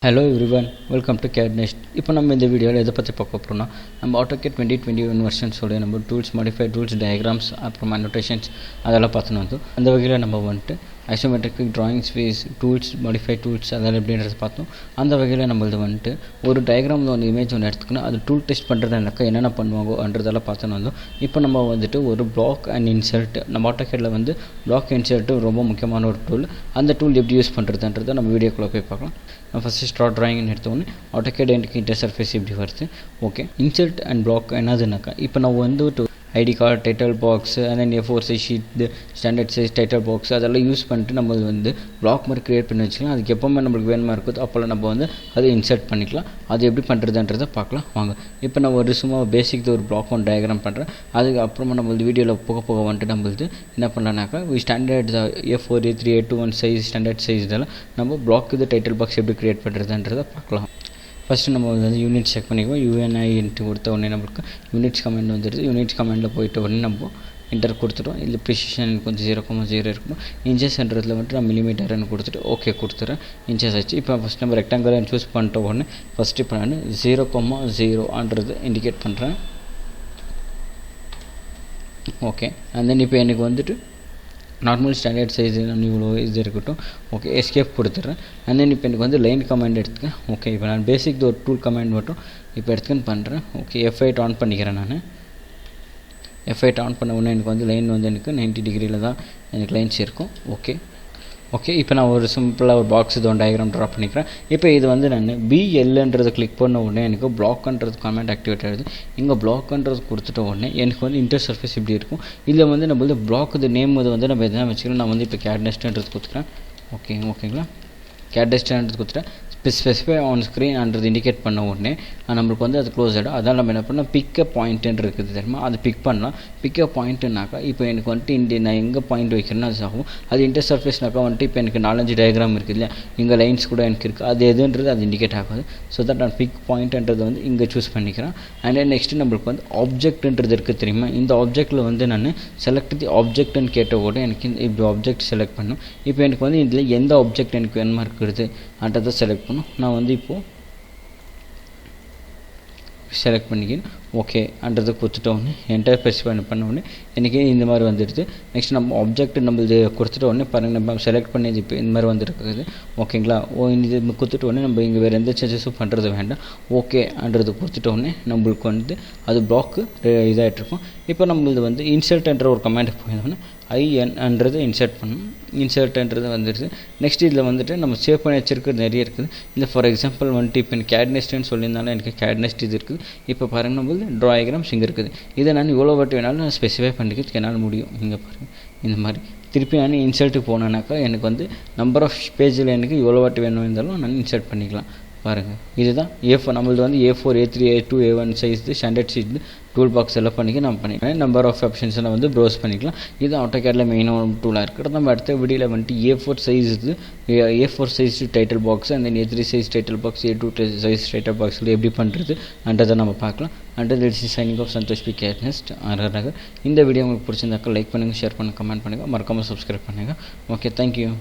Hello everyone, welcome to CAD NEST. இப்போ நம்ம இந்த வீடியோவில் எதை பற்றி பார்க்க போகிறோம்னா நம்ம AutoCAD 2021 வெர்ஷன்ஸோடைய நம்ம டூல்ஸ் மாடிஃபை டூல்ஸ் டயக்ராம்ஸ் அப்புறம் அனோட்டேஷன்ஸ் அதெல்லாம் பார்த்துன்னு வந்தோம். அந்த வகையில் நம்ம வந்துட்டு isometric drawings face tools modify tools அதெல்லாம் எப்படின்றத பார்த்தோம். அந்த வகையில் நம்மளது வந்துட்டு ஒரு டயக்ராமில் ஒரு இமேஜ் ஒன்று எடுத்துக்கணும், அது டூல் டெஸ்ட் பண்ணுறதுனாக்கா என்னென்ன பண்ணுவாங்கன்றதெல்லாம் பார்த்துன்னு வந்தோம். இப்போ நம்ம வந்துட்டு ஒரு பிளாக் அண்ட் இன்சர்ட் நம்ம AutoCADல வந்து பிளாக் இன்சர்ட்டு ரொம்ப முக்கியமான ஒரு டூல். அந்த டூல் எப்படி யூஸ் பண்ணுறதுன்றதை நம்ம வீடியோக்குள்ளே போய் பார்க்கலாம். நான் ஃபஸ்ட்டு ஸ்டார்ட் ட்ராயிங்னு எடுத்தோடனே AutoCAD எனக்கு இன்டர்சர்ஃபேஸ் இப்படி வருது. ஓகே, இன்சர்ட் அண்ட் பிளாக் என்னதுனாக்கா இப்போ நான் வந்து ID card title box and then A4 size sheet standard size title box அதெல்லாம் யூஸ் பண்ணிட்டு நம்ம வந்து பிளாக் மாதிரி க்ரியேட் பண்ணி வச்சுக்கலாம். அதுக்கு எப்போவுமே நம்மளுக்கு வேணுமா இருக்குதோ அப்போல்லாம் நம்ம வந்து அதை இன்சர்ட் பண்ணிக்கலாம். அது எப்படி பண்ணுறதுன்றதை பார்க்கலாம் வாங்க. இப்போ நான் ஒரு சும்மா பேசிக் ஒரு பிளாக் ஒன்று டயக்ராம் பண்ணுறேன். அதுக்கு அப்புறமா நம்மளது வீடியோவில் போக வந்துட்டு நம்மளுது என்ன பண்ணலான்னாக்கா standard A4 A3 A2 size standard size இதெல்லாம் நம்ம பிளாக் இது டைட்டில் பாக்ஸ் எப்படி க்ரியேட் பண்ணுறதுன்றதை பார்க்கலாம். ஃபஸ்ட்டு நம்ம வந்து யூனிட் செக் பண்ணிக்குவோம். UNI கொடுத்த உடனே நம்மளுக்கு யூனிட்ஸ் கமெண்ட் வந்துடுது. யூனிட்ஸ் கமெண்டில் போயிட்ட உடனே நம்ம என்டர் கொடுத்துட்டோம். இல்லை ப்ரிசிஷன் கொஞ்சம் 0,0 இருக்கணும். இன்ச்சஸ்ன்றதில் வந்துட்டு நான் மில்லிமீட்டர்னு கொடுத்துட்டு ஓகே கொடுத்துறேன். இன்ச்சஸ் ஆச்சு. இப்போ ஃபஸ்ட் நம்ம ரெக்டாங்குலர் சூஸ் பண்ணிட்ட உடனே ஃபஸ்ட்டு இப்போ நான் 0,0 இண்டிகேட் பண்ணுறேன். ஓகே, அண்ட் தென் இப்போ எனக்கு வந்துட்டு நார்மல் ஸ்டாண்டர்ட் சைஸ் இவ்வளோ இது இருக்கட்டும். ஓகே, எஸ்கேப் கொடுத்துட்றேன். அண்ட் தென் இப்போ எனக்கு வந்து லைன் கமாண்ட் எடுத்துக்கேன். ஓகே, இப்போ நான் பேசிக் ஒரு டூல் கமாண்ட் மட்டும் இப்போ எடுத்துக்கன்னு பண்ணுறேன். ஓகே, F8 ஆன் பண்ணிக்கிறேன். நான் F8 ஆன் பண்ண உடனே எனக்கு வந்து லைன் வந்து எனக்கு 90 டிகிரியில் தான் எனக்கு லைன்ஸ் இருக்கும். ஓகே, இப்போ நான் ஒரு சிம்பிளாக ஒரு பாக்ஸ் இது ஒன்று டயக்ராம் ட்ரா பண்ணிக்கிறேன். இப்போ இது வந்து நான் BLன்றதை கிளிக் பண்ண உடனே எனக்கு பிளாக்ன்றது கமெண்ட் ஆக்டிவேட் ஆகிடுது. இங்கே பிளாக்ன்றது கொடுத்துட்ட உடனே எனக்கு வந்து இன்டர்சர்ஃபேஸ் இப்படி இருக்கும். இதில் வந்து நம்ம வந்து பிளாக் இது நேம் இது வந்து நம்ம எதனா வச்சுக்கலாம். நான் வந்து இப்போ CAD NESTன்றது கொடுத்துக்கிறேன். ஓகேங்களா, CAD NESTன்றது கொடுத்துட்டேன். ஸ்பெசிஃபை ஆன் ஸ்க்ரீன்ன்றது இண்டிகேட் பண்ண உடனே நம்மளுக்கு வந்து அது க்ளோஸ் ஆகிடும். அதான் நம்ம என்ன பண்ணால் பிக்கப் பாயிண்ட்டுன்னு இருக்குது தெரியுமா, அது பிக் பண்ணலாம். பிக்கப் பாயிண்ட்டுனாக்கா இப்போ எனக்கு வந்துட்டு நான் எங்கே பாயிண்ட் வைக்கிறேன்னா அது ஆகும். அது இன்டர்சர்ஃபேஸ்னாக்கா வந்துட்டு இப்போ எனக்கு 4-5 டயக்ராம் இருக்குது இல்லையா, இங்கே லைன்ஸ் கூட எனக்கு இருக்குது. அது எதுன்றது அது இண்டிகேட் ஆகாது. ஸோ தட் நான் பிக் பாயிண்ட்ன்றது வந்து இங்கே சூஸ் பண்ணிக்கிறேன். அண்ட் தென் நெக்ஸ்ட்டு நம்மளுக்கு வந்து ஆப்ஜெக்ட்ன்றது இருக்குது தெரியுமா. இந்த ஆப்ஜெக்ட்டில் வந்து நான் செலக்ட் தி ஆப்ஜெக்ட்னு கேட்ட கூட எனக்கு இப்படி ஆப்ஜெக்ட் செலக்ட் பண்ணும். இப்போ எனக்கு வந்து இதில் எந்த ஆப்ஜெக்ட் எனக்கு வேணுமா இருக்கிறது அன்றதை செலக்ட் நான் வந்து இப்போது செலக்ட் பண்ணிக்கிறேன். ஓகே அன்றதை கொடுத்துட்டோன்னே என்டர் ப்ரெஸ் பண்ண உடனே எனக்கு இந்த மாதிரி வந்துடுது. நெக்ஸ்ட் நம்ம ஆப்ஜெக்ட் நம்ம இது கொடுத்துட்ட உடனே பாருங்கள், நம்ம செலக்ட் பண்ணி இப்போ இந்த மாதிரி வந்துருக்குது. ஓகேங்களா, இது கொடுத்துட்ட உடனே நம்ம இங்கே வேறு எந்த சேஞ்சஸும் பண்ணுறது வேண்டாம். ஓகே அன்றது கொடுத்துட்ட உடனே நம்மளுக்கு வந்து அது பிளாக்கு இதாகிட்ருக்கும். இப்போ நம்மளது வந்து இன்சர்ட்ன்ற ஒரு கமெண்ட்டுக்கு போயிருந்தோன்னே INன்றது இன்சர்ட் பண்ணணும். இன்சர்ட்ன்றது வந்துடுது. நெக்ஸ்ட் இதில் வந்துட்டு நம்ம சேவ் பண்ணி வச்சிருக்கிறது நிறைய இருக்குது. இல்லை ஃபார் எக்ஸாம்பிள் வந்துட்டு இப்போ எனக்கு CAD NESTன்னு சொல்லியிருந்தாலும் எனக்கு CAD NEST இது இருக்குது. இப்போ பாருங்கள் நம்ம ட்ராயிக்ராம்ஸ் இங்கே இருக்குது. இதை நான் இவ்வளோ வாட்டி வேணாலும் நான் ஸ்பெசிஃபை பண்ணிக்கிறதுக்கு என்னால் முடியும். இங்கே பாருங்கள் இந்த மாதிரி திருப்பி நான் இன்சர்ட்டுக்கு போனேன்னாக்கா எனக்கு வந்து நம்பர் ஆஃப் பேஜில் எனக்கு இவ்வளோ வாட்டி வேணும் இருந்தாலும் நான் இன்சர்ட் பண்ணிக்கலாம். பாருங்கள் இதுதான் A4 நம்மளது வந்து A4 A3 A2 A1 size standard sheet tool box எல்லாம் பண்ணிக்க நான் பண்ணிக்கிறேன். நம்பர் ஆஃப் ஆப்ஷன்ஸை நான் வந்து ப்ரௌஸ் பண்ணிக்கலாம். இது AutoCADல மெயினான டூலாக இருக்கிறது. நம்ம அடுத்த வீடியோவில் வந்துட்டு A4 size title box and then A3 size title box A2 size title பாக்ஸில் எப்படி பண்ணுறது அன்றதை நம்ம பார்க்கலாம். And uh this is signing off Santhosh P CAD NEST Nagar. இந்த வீடியோ உங்களுக்கு பிடிச்சிருந்தாக்கா லைக் பண்ணுங்கள், ஷேர் பண்ணுங்கள், கமெண்ட் பண்ணுங்கள், மறக்காமல் சப்ஸ்கிரைப் பண்ணுங்கள். Okay, thank you.